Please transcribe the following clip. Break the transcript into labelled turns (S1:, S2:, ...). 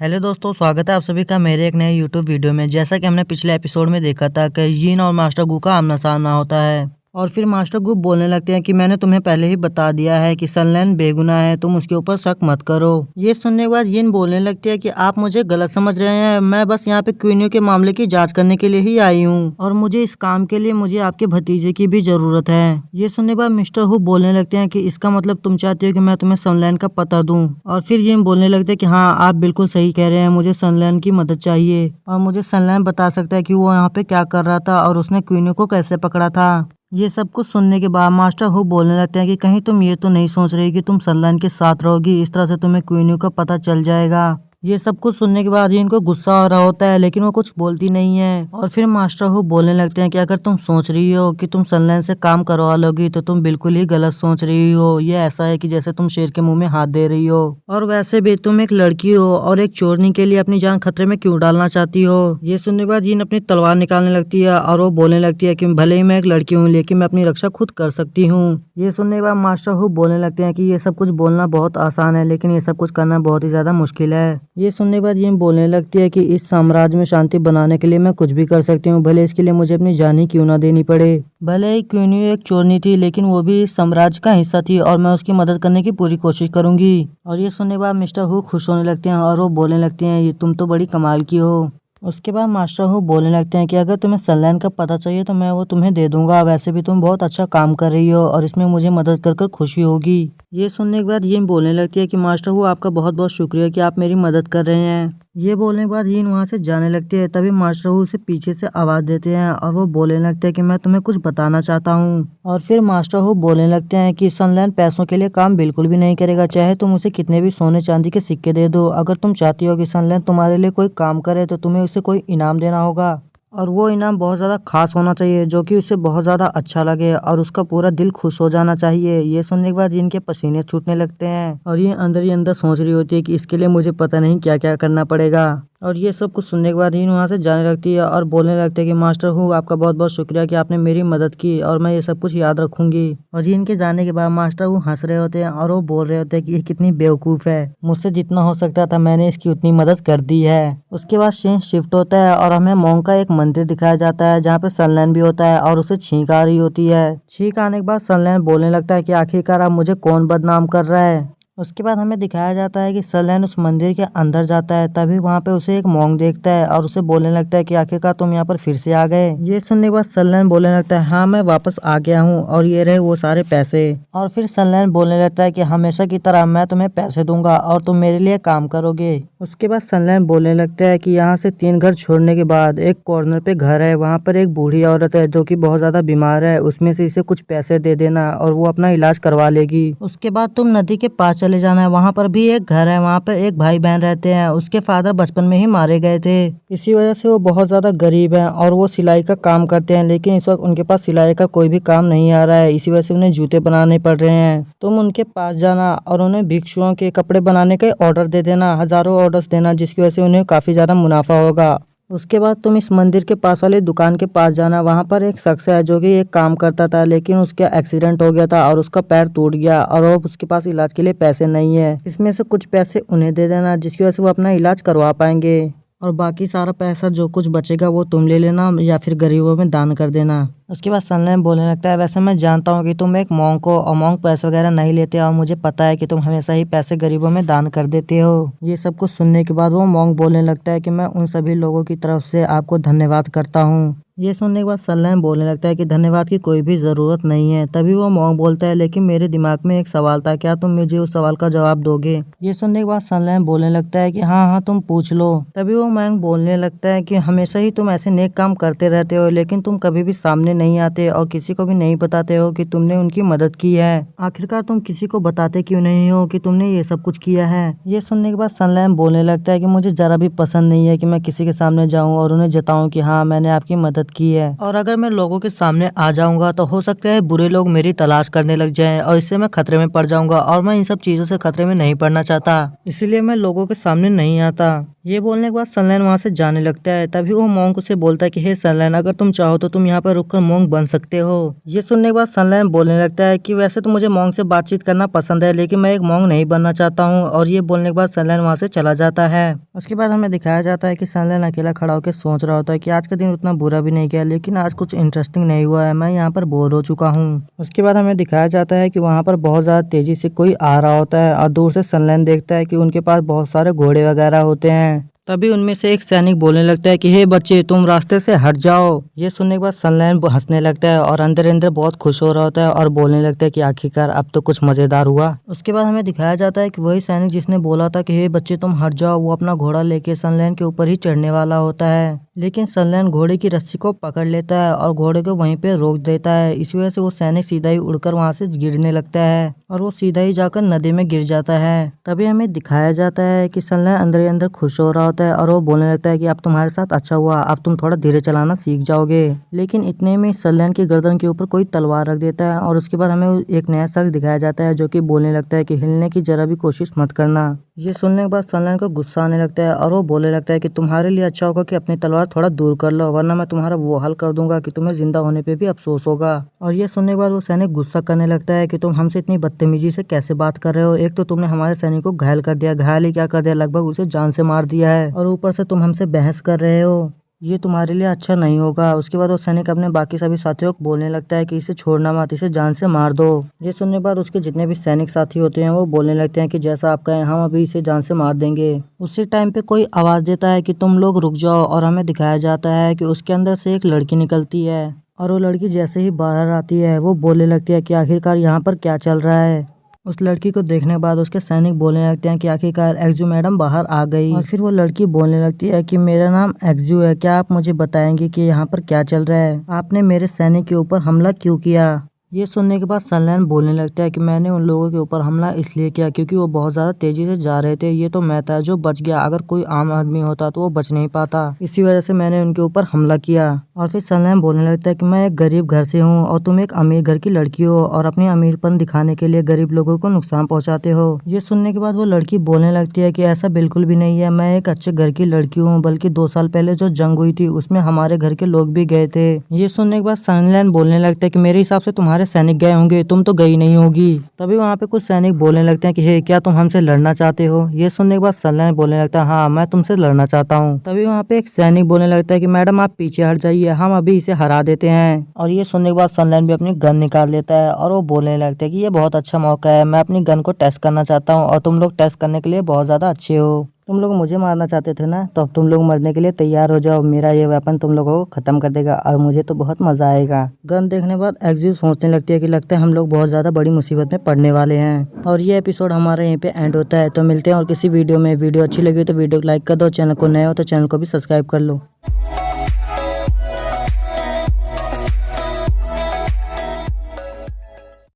S1: Hello दोस्तों, स्वागत है आप सभी का मेरे एक नए यूट्यूब वीडियो में। जैसा कि हमने पिछले एपिसोड में देखा था कि यीन और मास्टर गू का आमना सामना होता है और फिर मास्टर गू बोलने लगते हैं कि मैंने तुम्हें पहले ही बता दिया है कि सनलैन बेगुनाह है, तुम उसके ऊपर शक मत करो। ये सुनने के बाद यीन बोलने लगती है कि आप मुझे गलत समझ रहे हैं, मैं बस यहाँ पे क्वीनियो के मामले की जांच करने के लिए ही आई हूँ और मुझे इस काम के लिए मुझे आपके भतीजे की भी जरूरत है। ये सुनने के बाद मिस्टर हु बोलने लगते हैं कि इसका मतलब तुम चाहते हो कि मैं तुम्हें सनलैन का पता दूं। और फिर ये बोलने लगते हैं कि हाँ, आप बिल्कुल सही कह रहे हैं, मुझे सनलैन की मदद चाहिए और मुझे सनलैन बता सकता है कि वो यहाँ पे क्या कर रहा था और उसने क्वीनियो को कैसे पकड़ा था। ये सब कुछ सुनने के बाद मास्टर हु बोलने लगते हैं कि कहीं तुम ये तो नहीं सोच रही कि तुम सनलैन के साथ रहोगी, इस तरह से तुम्हें क्वीनियो का पता चल जाएगा। ये सब कुछ सुनने के बाद इनको गुस्सा आ रहा होता है, लेकिन वो कुछ बोलती नहीं है। और फिर मास्टर हु बोलने लगते हैं कि अगर तुम सोच रही हो कि तुम सनलैन से काम करवा लोगी तो तुम बिल्कुल ही गलत सोच रही हो। ये ऐसा है कि जैसे तुम शेर के मुंह में हाथ दे रही हो, और वैसे भी तुम एक लड़की हो और एक चोरनी के लिए अपनी जान खतरे में क्यों डालना चाहती हो। ये सुनने के बाद यीन अपनी तलवार निकालने लगती है और वो बोलने लगती है कि भले ही मैं एक लड़की हूँ, लेकिन मैं अपनी रक्षा खुद कर सकती हूँ। ये सुनने के बाद मास्टर हु बोलने लगते हैं कि ये सब कुछ बोलना बहुत आसान है, लेकिन ये सब कुछ करना बहुत ही ज्यादा मुश्किल है। ये सुनने के बाद ये बोलने लगती है कि इस साम्राज्य में शांति बनाने के लिए मैं कुछ भी कर सकती हूँ, भले इसके लिए मुझे अपनी जान ही क्यों ना देनी पड़े। भले ही क्वीनियो एक चोरनी थी, लेकिन वो भी इस साम्राज्य का हिस्सा थी और मैं उसकी मदद करने की पूरी कोशिश करूंगी। और ये सुनने के बाद मिस्टर हु खुश होने लगते हैं और वो बोलने लगते हैं ये तुम तो बड़ी कमाल की हो। उसके बाद मास्टर हु बोलने लगते हैं कि अगर तुम्हें सनलैन का पता चाहिए तो मैं वो तुम्हें दे दूंगा, वैसे भी तुम बहुत अच्छा काम कर रही हो और इसमें मुझे मदद कर खुशी होगी। ये सुनने के बाद यीन बोलने लगती है कि मास्टर हु आपका बहुत बहुत शुक्रिया कि आप मेरी मदद कर रहे हैं। ये बोलने के बाद यीन वहाँ से जाने लगती है, तभी मास्टर हु उसे पीछे से आवाज देते हैं और वो बोलने लगते हैं कि मैं तुम्हें कुछ बताना चाहता हूँ। और फिर मास्टर हु बोलने लगते हैं कि सनलैन पैसों के लिए काम बिल्कुल भी नहीं करेगा, चाहे तुम उसे कितने भी सोने चांदी के सिक्के दे दो। अगर तुम चाहती हो कि सनलैन तुम्हारे लिए कोई काम करे तो तुम्हें उसे कोई इनाम देना होगा, और वो इनाम बहुत ज़्यादा खास होना चाहिए जो कि उसे बहुत ज़्यादा अच्छा लगे और उसका पूरा दिल खुश हो जाना चाहिए। ये सुनने के बाद इनके पसीने छूटने लगते हैं और ये अंदर ही अंदर सोच रही होती है कि इसके लिए मुझे पता नहीं क्या क्या करना पड़ेगा। और ये सब कुछ सुनने के बाद इन वहाँ से जाने लगती है और बोलने लगते हैं कि मास्टर हु आपका बहुत बहुत शुक्रिया कि आपने मेरी मदद की और मैं ये सब कुछ याद रखूंगी। और ये इनके जाने के बाद मास्टर हु हंस रहे होते हैं और वो बोल रहे होते हैं कि ये कितनी बेवकूफ़ है, मुझसे जितना हो सकता था मैंने इसकी उतनी मदद कर दी है। उसके बाद सीन शिफ्ट होता है और हमें मोंग का एक मंदिर दिखाया जाता है जहाँ पे सनलैन भी होता है और उसे छींक आ रही होती है। छींक आने के बाद सनलैन बोलने लगता है कि आखिरकार अब मुझे कौन बदनाम कर रहा है। उसके बाद हमें दिखाया जाता है कि सनलैन उस मंदिर के अंदर जाता है, तभी वहाँ पे उसे एक मोंग देखता है और उसे बोलने लगता है कि आखिरकार तुम यहाँ पर फिर से आ गए। ये सुनने के बाद सनलैन बोलने लगता है हाँ, मैं वापस आ गया हूँ और ये रहे वो सारे पैसे। और फिर सनलैन बोलने लगता है कि हमेशा की तरह मैं तुम्हें पैसे दूंगा और तुम मेरे लिए काम करोगे। उसके बाद सनलैन बोलने लगता है कि यहाँ से 3 घर छोड़ने के बाद एक कॉर्नर पे घर है, वहाँ पर एक बूढ़ी औरत है जो कि बहुत ज्यादा बीमार है, उसमें से इसे कुछ पैसे दे देना और वो अपना इलाज करवा लेगी। उसके बाद तुम नदी के पास चले जाना है, वहाँ पर भी एक घर है, वहाँ पर एक भाई बहन रहते हैं, उसके फादर बचपन में ही मारे गए थे, इसी वजह से वो बहुत ज्यादा गरीब हैं और वो सिलाई का काम करते हैं, लेकिन इस वक्त उनके पास सिलाई का कोई भी काम नहीं आ रहा है, इसी वजह से उन्हें जूते बनाने पड़ रहे हैं। तुम उनके पास जाना और उन्हें भिक्षुओं के कपड़े बनाने के ऑर्डर दे देना, हजारों ऑर्डर्स देना, जिसकी वजह से उन्हें काफी ज्यादा मुनाफा होगा। उसके बाद तुम इस मंदिर के पास वाली दुकान के पास जाना, वहाँ पर एक शख्स है जो कि एक काम करता था, लेकिन उसका एक्सीडेंट हो गया था और उसका पैर टूट गया और अब उसके पास इलाज के लिए पैसे नहीं है। इसमें से कुछ पैसे उन्हें दे देना जिसकी वजह से वो अपना इलाज करवा पाएंगे, और बाकी सारा पैसा जो कुछ बचेगा वो तुम ले लेना या फिर गरीबों में दान कर देना। उसके बाद सनलैन बोलने लगता है वैसे मैं जानता हूँ कि तुम एक मोंग को और मोंग पैसे वगैरह नहीं लेते और मुझे पता है कि तुम हमेशा ही पैसे गरीबों में दान कर देते हो। ये सब कुछ सुनने के बाद वो मोंग बोलने लगता है कि मैं उन सभी लोगों की तरफ से आपको धन्यवाद करता हूँ। ये सुनने के बाद सनलैन बोलने लगता है कि धन्यवाद की कोई भी जरूरत नहीं है। तभी वो मोंग बोलता है लेकिन मेरे दिमाग में एक सवाल था, क्या तुम मुझे उस सवाल का जवाब दोगे? ये सुनने के बाद सनलैन बोलने लगता है कि हाँ हाँ तुम पूछ लो। तभी वो मोंग बोलने लगता है कि हमेशा ही तुम ऐसे नेक काम करते रहते हो, लेकिन तुम कभी भी सामने नहीं आते और किसी को भी नहीं बताते हो कि तुमने उनकी मदद की है। आखिरकार तुम किसी को बताते क्यों नहीं हो कि तुमने ये सब कुछ किया है? ये सुनने के बाद सनलैन बोलने लगता है कि मुझे जरा भी पसंद नहीं है कि मैं किसी के सामने जाऊं और उन्हें जताऊं कि हाँ मैंने आपकी मदद की है, और अगर मैं लोगों के सामने आ जाऊंगा तो हो सकता है बुरे लोग मेरी तलाश करने लग जाएं और इससे मैं खतरे में पड़ जाऊंगा, और मैं इन सब चीजों से खतरे में नहीं पड़ना चाहता, इसीलिए मैं लोगों के सामने नहीं आता। ये बोलने के बाद सनलाइन वहाँ से जाने लगता है। तभी वो मोंग उसे बोलता है कि हे सनलाइन, अगर तुम चाहो तो तुम यहाँ पर रुककर मोंग बन सकते हो। ये सुनने के बाद सनलाइन बोलने लगता है कि वैसे तो मुझे मोंग से बातचीत करना पसंद है, लेकिन मैं एक मोंग नहीं बनना चाहता हूँ। और ये बोलने के बाद सनलाइन वहाँ से चला जाता है। उसके बाद हमें दिखाया जाता है कि सनलाइन अकेला खड़ा होकर सोच रहा होता है कि आज का दिन उतना बुरा भी नहीं गया, लेकिन आज कुछ इंटरेस्टिंग नहीं हुआ है, मैं यहाँ पर बोर हो चुका हूँ। उसके बाद हमें दिखाया जाता है कि वहाँ पर बहुत ज्यादा तेजी से कोई आ रहा होता है और दूर से सनलाइन देखता है कि उनके पास बहुत सारे घोड़े वगैरह होते हैं। तभी उनमें से एक सैनिक बोलने लगता है कि हे बच्चे, तुम रास्ते से हट जाओ। ये सुनने के बाद सनलाइन हंसने लगता है और अंदर अंदर बहुत खुश हो रहा होता है और बोलने लगता है कि आखिरकार अब तो कुछ मजेदार हुआ। उसके बाद हमें दिखाया जाता है कि वही सैनिक जिसने बोला था कि हे बच्चे तुम हट जाओ, वो अपना घोड़ा लेके सनलाइन के ऊपर ही चढ़ने वाला होता है। लेकिन सनलाइन घोड़े की रस्सी को पकड़ लेता है और घोड़े को वहीं पे रोक देता है। इस वजह से वो सैनिक सीधा ही उड़कर वहां से गिरने लगता है और वो सीधा ही जाकर नदी में गिर जाता है। तभी हमें दिखाया जाता है कि सनलाइन अंदर ही अंदर खुश हो रहा होता है और वो बोलने लगता है कि अब तुम्हारे साथ अच्छा हुआ, अब तुम थोड़ा धीरे चलाना सीख जाओगे। लेकिन इतने में सनलाइन की गर्दन के ऊपर कोई तलवार रख देता है और उसके बाद हमें एक नया शख्स दिखाया जाता है जो कि बोलने लगता है कि हिलने की जरा भी कोशिश मत करना। ये सुनने के बाद सनलाइन को गुस्सा आने लगता है और वो बोलने लगता है कि तुम्हारे लिए अच्छा होगा कि अपनी तलवार थोड़ा दूर कर लो, वरना मैं तुम्हारा वो हाल कर दूंगा कि तुम्हें जिंदा होने पे भी अफसोस होगा। और ये सुनने के बाद वो सैनिक गुस्सा करने लगता है कि तुम हमसे इतनी बदतमीजी से कैसे बात कर रहे हो, एक तो तुमने हमारे सैनिक को घायल कर दिया, घायल ही क्या कर दिया, लगभग उसे जान से मार दिया है, और ऊपर से तुम हमसे बहस कर रहे हो, ये तुम्हारे लिए अच्छा नहीं होगा। उसके बाद वो सैनिक अपने बाकी सभी साथियों को बोलने लगता है कि इसे छोड़ना मत, इसे जान से मार दो। ये सुनने के बाद उसके जितने भी सैनिक साथी होते हैं वो बोलने लगते हैं कि जैसा आप कहें, हम अभी इसे जान से मार देंगे। उसी टाइम पे कोई आवाज देता है कि तुम लोग रुक जाओ, और हमें दिखाया जाता है कि उसके अंदर से एक लड़की निकलती है और वो लड़की जैसे ही बाहर आती है वो बोलने लगती है कि आखिरकार यहाँ पर क्या चल रहा है। उस लड़की को देखने के बाद उसके सैनिक बोलने लगते हैं कि आखिरकार एक्जू मैडम बाहर आ गई। और फिर वो लड़की बोलने लगती है कि मेरा नाम एक्जू है, क्या आप मुझे बताएंगे कि यहाँ पर क्या चल रहा है, आपने मेरे सैनिक के ऊपर हमला क्यों किया। ये सुनने के बाद सनलाइन बोलने लगता है कि मैंने उन लोगों के ऊपर हमला इसलिए किया क्योंकि वो बहुत ज्यादा तेजी से जा रहे थे, ये तो मैं था जो बच गया, अगर कोई आम आदमी होता तो वो बच नहीं पाता, इसी वजह से मैंने उनके ऊपर हमला किया। और फिर सनलाइन बोलने लगता है कि मैं एक गरीब घर से हूँ और तुम एक अमीर घर की लड़की हो और अपनी अमीरपन दिखाने के लिए गरीब लोगों को नुकसान पहुँचाते हो। ये सुनने के बाद वो लड़की बोलने लगती है कि ऐसा बिल्कुल भी नहीं है, मैं एक अच्छे घर की लड़की हूँ, बल्कि 2 साल पहले जो जंग हुई थी उसमें हमारे घर के लोग भी गए थे। ये सुनने के बाद सनलाइन बोलने लगता है कि मेरे हिसाब से तुम्हारे सैनिक गए होंगे, तुम तो गई नहीं होगी। तभी वहाँ पे कुछ सैनिक बोलने लगते हैं कि हे, क्या तुम हमसे लड़ना चाहते हो। ये सुनने के बाद सनलाइन बोलने लगता है हाँ, मैं तुमसे लड़ना चाहता हूँ। तभी वहाँ पे एक सैनिक बोलने लगता है कि मैडम आप पीछे हट जाइए, हम अभी इसे हरा देते हैं। और ये सुनने के बाद सनलाइन भी अपनी गन निकाल लेता है और वो बोलने लगता है कि ये बहुत अच्छा मौका है, मैं अपनी गन को टेस्ट करना चाहता हूँ और तुम लोग टेस्ट करने के लिए बहुत ज्यादा अच्छे हो। तुम लोग मुझे मारना चाहते थे ना, तो अब तुम लोग मरने के लिए तैयार हो जाओ, मेरा ये वेपन तुम लोगों को खत्म कर देगा और मुझे तो बहुत मजा आएगा। गन देखने के बाद एक्जू सोचने लगती है कि लगता है हम लोग बहुत ज्यादा बड़ी मुसीबत में पड़ने वाले हैं। और ये एपिसोड हमारा यहीं पे एंड होता है। तो मिलते हैं और किसी वीडियो में। वीडियो अच्छी लगी तो वीडियो को लाइक कर दो, चैनल को नए हो तो चैनल को भी सब्सक्राइब कर लो।